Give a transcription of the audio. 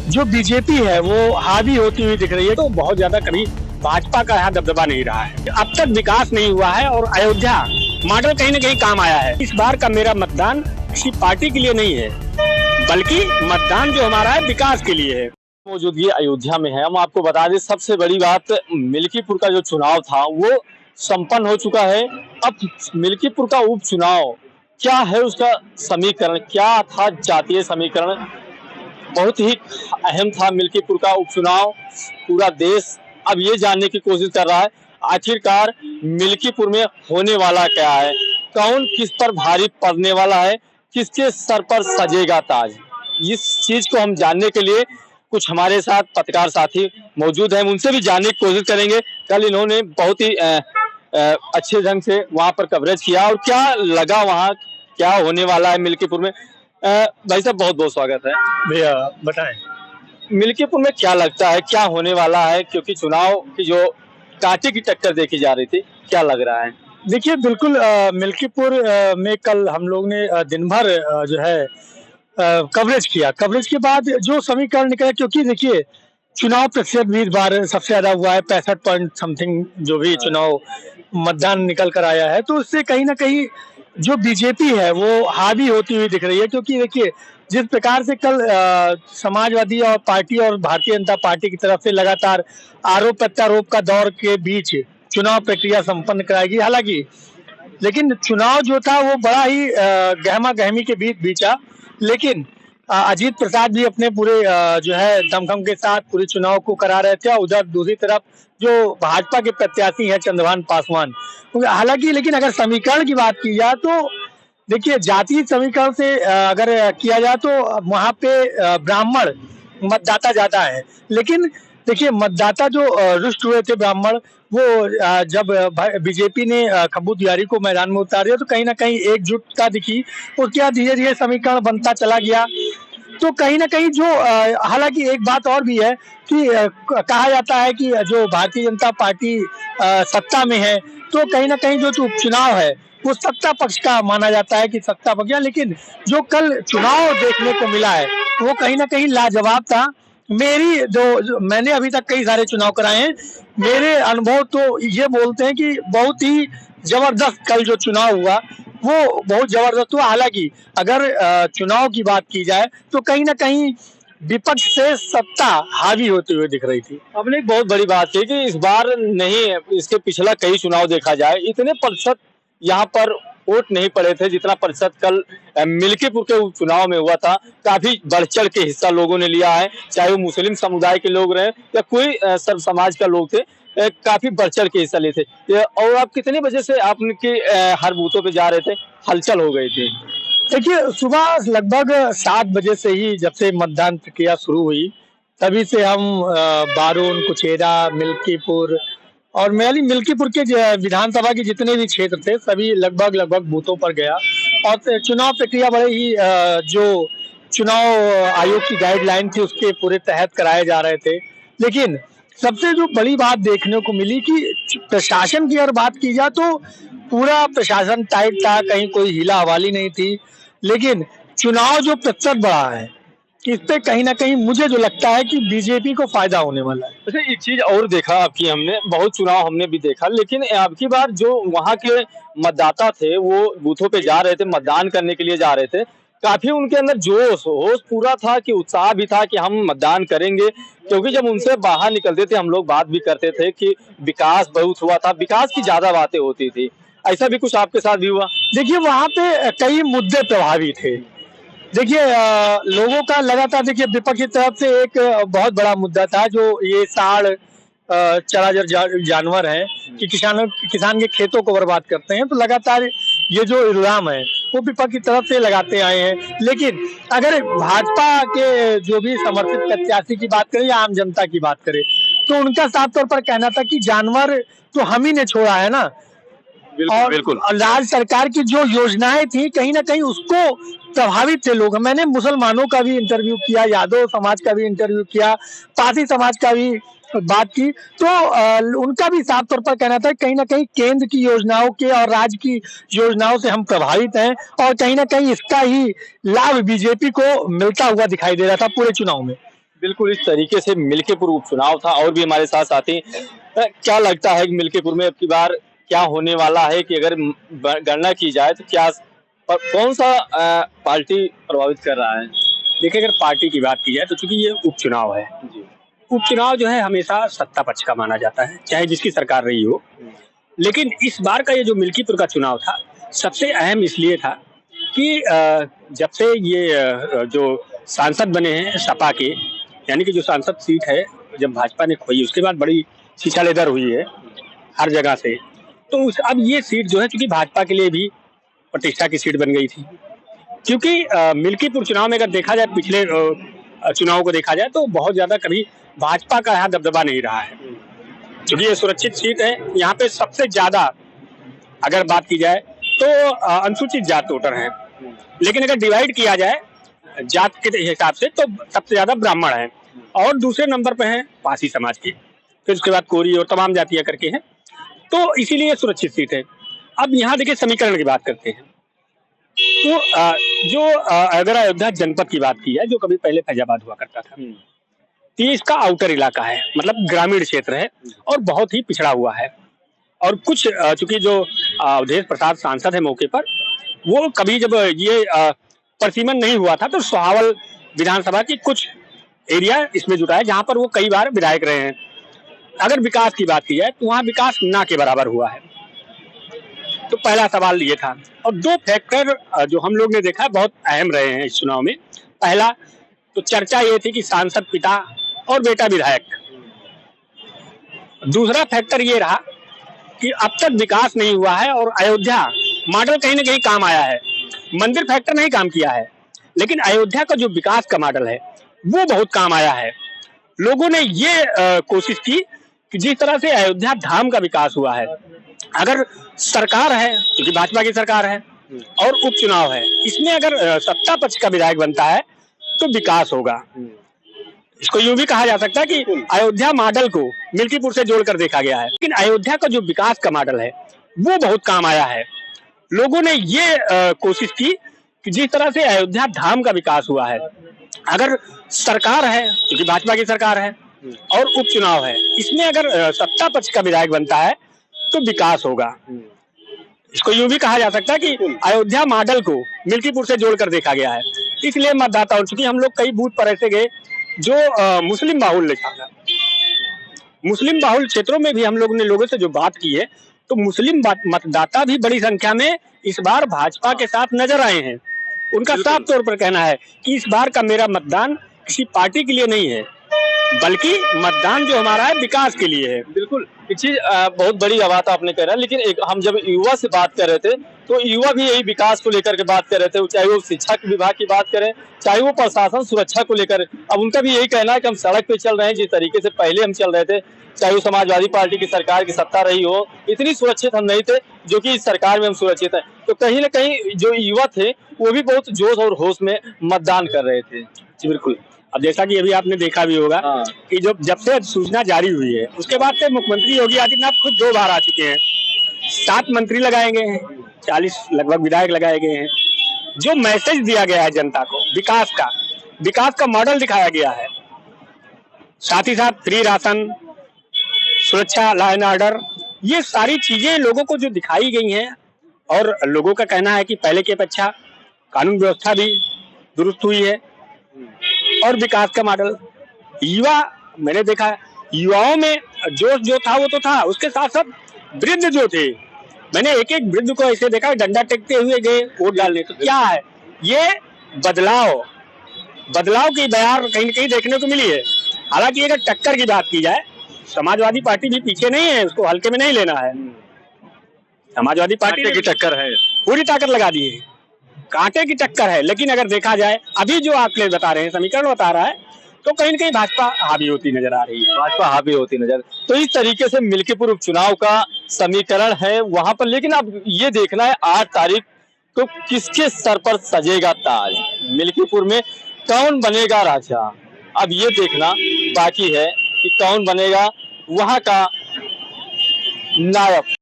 जो बीजेपी है वो हावी होती हुई दिख रही है, तो बहुत ज्यादा कभी भाजपा का यहाँ दबदबा नहीं रहा है। अब तक विकास नहीं हुआ है और अयोध्या मॉडल कहीं न कहीं काम आया है। इस बार का मेरा मतदान किसी पार्टी के लिए नहीं है, बल्कि मतदान जो हमारा है विकास के लिए है। मौजूदगी अयोध्या में है। हम आपको बता दें, सबसे बड़ी बात, मिल्कीपुर का जो चुनाव था वो संपन्न हो चुका है। अब मिल्कीपुर का उपचुनाव क्या है, उसका समीकरण क्या था, जातीय समीकरण बहुत ही अहम था। मिल्कीपुर का उपचुनाव पूरा देश अब ये जानने की कोशिश कर रहा है, आखिरकार मिल्कीपुर में होने वाला क्या है, कौन किस पर भारी पड़ने वाला है, किसके सर पर सजेगा ताज। इस चीज को हम जानने के लिए कुछ हमारे साथ पत्रकार साथी मौजूद हैं, उनसे भी जानने की कोशिश करेंगे। कल इन्होंने बहुत ही अच्छे ढंग से वहां पर कवरेज किया और क्या लगा, वहां क्या होने वाला है मिल्कीपुर में। भाई साहब, बहुत बहुत स्वागत है। भैया बताएं, मिल्कीपुर में क्या लगता है, क्या होने वाला है, क्योंकि चुनाव की जो कांटे की टक्कर देखी जा रही थी, क्या लग रहा है? देखिए बिल्कुल मिल्कीपुर में कल हम लोग ने दिन भर जो है कवरेज किया। कवरेज के बाद जो समीकरण निकला, क्योंकि देखिए चुनाव प्रतिशत भी इस बार सबसे ज्यादा हुआ है, 65 पॉइंट समथिंग जो भी चुनाव मतदान निकल कर आया है, तो उससे कहीं ना कहीं जो बीजेपी है वो हावी होती हुई दिख रही है। क्योंकि देखिए जिस प्रकार से कल समाजवादी और पार्टी और भारतीय जनता पार्टी की तरफ से लगातार आरोप प्रत्यारोप का दौर के बीच चुनाव प्रक्रिया संपन्न कराएगी, हालांकि लेकिन चुनाव जो था वो बड़ा ही गहमा गहमी के बीच बीचा। लेकिन अजीत प्रसाद भी अपने पूरे जो है दमखम के साथ पूरे चुनाव को करा रहे थे। उधर दूसरी तरफ जो भाजपा के प्रत्याशी हैं चंद्रभान पासवान, हालांकि लेकिन अगर समीकरण की बात की जाए तो देखिए जातीय समीकरण से अगर किया जाए तो वहां पे ब्राह्मण मतदाता ज्यादा है। लेकिन देखिए मतदाता जो रुष्ट हुए थे ब्राह्मण, वो जब बीजेपी ने खब्बू दियारी को मैदान में उतार दिया तो कहीं ना कहीं एकजुटता दिखी और क्या धीरे धीरे समीकरण बनता चला गया। तो कहीं ना कहीं जो हालांकि एक बात और भी है कि कहा जाता है कि जो भारतीय जनता पार्टी सत्ता में है, तो कहीं ना कहीं जो उपचुनाव है वो सत्ता पक्ष का माना जाता है कि सत्ता पक्ष, लेकिन जो कल चुनाव देखने को मिला है वो कहीं ना कहीं लाजवाब था। मेरी जो मैंने अभी तक कई सारे चुनाव कराए हैं, मेरे अनुभव तो ये बोलते हैं कि बहुत ही जबरदस्त कल जो चुनाव हुआ वो बहुत जबरदस्त हुआ। हालांकि अगर चुनाव की बात की जाए तो कहीं ना कहीं विपक्ष से सत्ता हावी होते हुए दिख रही थी। आपने एक बहुत बड़ी बात की कि इस बार नहीं, इसके पिछला कई चुनाव देखा जाए, इतने प्रतिशत यहाँ पर वोट नहीं पड़े थे जितना प्रतिशत कल मिल्कीपुर के चुनाव में हुआ था। काफी बढ़ चढ़ के हिस्सा लोगों ने लिया है, चाहे वो मुस्लिम समुदाय के लोग रहे या कोई सब समाज का लोग थे, काफी बढ़ चढ़ के हिस्सा लिए थे। और आप कितने बजे से आपके हर बूथों पे जा रहे थे, हलचल हो गई थी? देखिए सुबह लगभग 7 बजे से ही जब से मतदान प्रक्रिया शुरू हुई, तभी से हम बारून, कुचेरा, मिल्कीपुर और मिल्कीपुर के विधानसभा के जितने भी क्षेत्र थे सभी लगभग बूथों पर गया। और चुनाव प्रक्रिया बड़े ही जो चुनाव आयोग की गाइडलाइन थी उसके पूरे तहत कराए जा रहे थे। लेकिन सबसे जो बड़ी बात देखने को मिली कि प्रशासन की अगर बात की जाए तो पूरा प्रशासन टाइट था, कहीं कोई हिला हवाली नहीं थी। लेकिन चुनाव जो प्रतिशत बढ़ा है, इस पे कहीं ना कहीं मुझे जो लगता है कि बीजेपी को फायदा होने वाला है। अच्छा, एक चीज और देखा आपकी, हमने बहुत चुनाव हमने भी देखा, लेकिन आपकी बार जो वहाँ के मतदाता थे वो बूथों पे जा रहे थे, मतदान करने के लिए जा रहे थे, काफी उनके अंदर जोश होश पूरा था, कि उत्साह भी था कि हम मतदान करेंगे। क्योंकि जब उनसे बाहर निकलते थे हम लोग बात भी करते थे कि विकास बहुत हुआ था, विकास की ज्यादा बातें होती थी। ऐसा भी कुछ आपके साथ भी हुआ? देखिए वहां पे कई मुद्दे प्रभावी थे। देखिए लोगों का लगातार, देखिए विपक्ष की तरफ से एक बहुत बड़ा मुद्दा था जो ये साढ़ चराचर जानवर हैं कि किसान के खेतों को बर्बाद करते हैं। तो लगातार ये जो इल्जाम है वो विपक्ष की तरफ से लगाते आए हैं। लेकिन अगर भाजपा के जो भी समर्थित प्रत्याशी की बात करें या आम जनता की बात करें तो उनका साफ तौर पर कहना था कि जानवर तो हम ही ने छोड़ा है ना। बिल्कुल। और राज्य सरकार की जो योजनाएं थी कहीं ना कहीं उसको प्रभावित थे लोग। मैंने मुसलमानों का भी इंटरव्यू किया, यादव समाज का भी इंटरव्यू किया, पारसी समाज का भी बात की, तो उनका भी साफ तौर पर कहना था कहीं ना कहीं केंद्र की योजनाओं के और राज्य की योजनाओं से हम प्रभावित हैं और कहीं ना कहीं इसका ही लाभ बीजेपी को मिलता हुआ दिखाई दे रहा था पूरे चुनाव में। बिल्कुल इस तरीके से मिल्कीपुर उपचुनाव था और भी हमारे साथ साथी क्या लगता है कि मिल्कीपुर में अब की बार क्या होने वाला है कि अगर गणना की जाए तो क्या कौन सा पार्टी प्रभावित कर रहा है? देखिए, अगर पार्टी की बात की जाए तो चूंकि ये उपचुनाव है, उपचुनाव जो है हमेशा सत्ता पक्ष का माना जाता है, चाहे जिसकी सरकार रही हो। लेकिन इस बार का ये जो मिल्कीपुर का चुनाव था, सबसे अहम इसलिए था कि जब से ये जो सांसद बने हैं सपा के, यानी कि जो सांसद सीट है जब भाजपा ने खोई, उसके बाद बड़ी छिछालेदर हुई है हर जगह से। तो अब ये सीट जो है चूंकि भाजपा के लिए भी प्रतिष्ठा की सीट बन गई थी, क्योंकि मिल्कीपुर चुनाव में अगर देखा जाए, पिछले चुनाव को देखा जाए तो बहुत ज्यादा कभी भाजपा का यहाँ दबदबा नहीं रहा है, क्योंकि ये सुरक्षित सीट है। यहाँ पे सबसे ज्यादा अगर बात की जाए तो अनुसूचित जात वोटर हैं, लेकिन अगर डिवाइड किया जाए जात के हिसाब से तो सबसे ज्यादा ब्राह्मण हैं और दूसरे नंबर पे हैं पासी समाज के, फिर उसके बाद कोरी और तमाम जातियां करके हैं। तो इसीलिए सुरक्षित सीट है। अब यहाँ देखिए समीकरण की बात करते हैं तो अगर अयोध्या जनपद की बात की जाए, जो कभी पहले फैजाबाद हुआ करता था, तो ये इसका आउटर इलाका है, मतलब ग्रामीण क्षेत्र है और बहुत ही पिछड़ा हुआ है। और कुछ चूंकि जो अवधेश प्रसाद सांसद है मौके पर, वो कभी जब ये परिसीमन नहीं हुआ था तो सोहावल विधानसभा की कुछ एरिया इसमें जुटा है, जहां पर वो कई बार विधायक रहे हैं। अगर विकास की बात की जाए तो वहां विकास ना के बराबर हुआ है। तो पहला सवाल ये था। और दो फैक्टर जो हम लोग ने देखा बहुत अहम रहे हैं इस चुनाव में। पहला तो चर्चा ये थी कि सांसद पिता और बेटा विधायक। दूसरा फैक्टर ये रहा कि अब तक विकास नहीं हुआ है और अयोध्या मॉडल कहीं ना कहीं काम आया है। मंदिर फैक्टर नहीं काम किया है, लेकिन अयोध्या का जो विकास का मॉडल है वो बहुत काम आया है। लोगों ने ये कोशिश की कि जिस तरह से अयोध्या धाम का विकास हुआ है, अगर सरकार है, क्योंकि भाजपा की सरकार है और उपचुनाव है, इसमें अगर सत्ता पक्ष का विधायक बनता है तो विकास होगा। इसको यूं भी कहा जा सकता है कि अयोध्या मॉडल को मिल्कीपुर से जोड़कर देखा गया है, लेकिन अयोध्या का जो विकास का मॉडल है वो बहुत काम आया है। लोगों ने ये कोशिश की कि जिस तरह से अयोध्या धाम का विकास हुआ है, अगर सरकार है, क्योंकि भाजपा की सरकार है और उपचुनाव है, इसमें अगर सत्ता पक्ष का विधायक बनता है तो विकास होगा। इसको यूं भी कहा जा सकता है कि अयोध्या मॉडल को मिल्कीपुर से जोड़कर देखा गया है। इसलिए मतदाताओं, चूंकि हम लोग कई बूथ पर ऐसे गए जो मुस्लिम बाहुल्य था, मुस्लिम बाहुल्य क्षेत्रों में भी हम लोगों ने लोगों से जो बात की है, तो मुस्लिम मतदाता भी बड़ी संख्या में इस बार भाजपा के साथ नजर आए हैं। उनका साफ तौर पर कहना है कि इस बार का मेरा मतदान किसी पार्टी के लिए नहीं है, बल्कि मतदान जो हमारा है विकास के लिए है। बिल्कुल, एक चीज बहुत बड़ी बात आपने कह रहा है, लेकिन एक हम जब युवा से बात कर रहे थे तो युवा भी यही विकास को लेकर के बात कर रहे थे, चाहे वो शिक्षा विभाग की बात करें, चाहे वो प्रशासन सुरक्षा को लेकर। अब उनका भी यही कहना है कि हम सड़क पे चल रहे हैं जिस तरीके से पहले हम चल रहे थे, चाहे वो समाजवादी पार्टी की सरकार की सत्ता रही हो, इतनी सुरक्षित हम नहीं थे जो कि इस सरकार में हम सुरक्षित हैं। तो कहीं ना कहीं जो युवा थे वो भी बहुत जोश और होश में मतदान कर रहे थे। जी बिल्कुल। अब जैसा कि अभी आपने देखा भी होगा कि जब से सूचना जारी हुई है, उसके बाद से मुख्यमंत्री योगी आदित्यनाथ खुद 2 बार आ चुके हैं, 7 मंत्री लगाए गए हैं, 40 लगभग विधायक लगाए गए हैं। जो मैसेज दिया गया है जनता को विकास का मॉडल दिखाया गया है, साथ ही साथ फ्री राशन, सुरक्षा, लॉ एंड ऑर्डर, ये सारी चीजें लोगों को जो दिखाई गई हैं। और लोगों का कहना है कि पहले की अपेक्षा कानून व्यवस्था भी दुरुस्त हुई है और विकास का मॉडल। युवा, मैंने देखा युवाओं में जोश जो था वो तो था, उसके साथ साथ वृद्ध जो थे, मैंने एक एक वृद्ध को ऐसे देखा डंडा टेकते हुए गए वोट डालने। तो क्या है ये बदलाव की बयार कहीं न कहीं देखने को मिली है। हालांकि अगर टक्कर की बात की जाए, समाजवादी पार्टी भी पीछे नहीं है, उसको हल्के में नहीं लेना है। समाजवादी पार्टी की टक्कर है, पूरी ताकत लगा दी है, कांटे की टक्कर है। लेकिन अगर देखा जाए अभी जो आंकड़े बता रहे हैं, समीकरण बता रहा है, तो कहीं न कहीं भाजपा हावी होती नजर आ रही है, भाजपा हावी होती नजर। तो इस तरीके से मिल्कीपुर उपचुनाव का समीकरण है वहां पर। लेकिन अब ये देखना है 8 तारीख को किसके सर पर सजेगा ताज, मिल्कीपुर में कौन बनेगा राजा। अब ये देखना बाकी है कि कौन बनेगा वहां का नायक।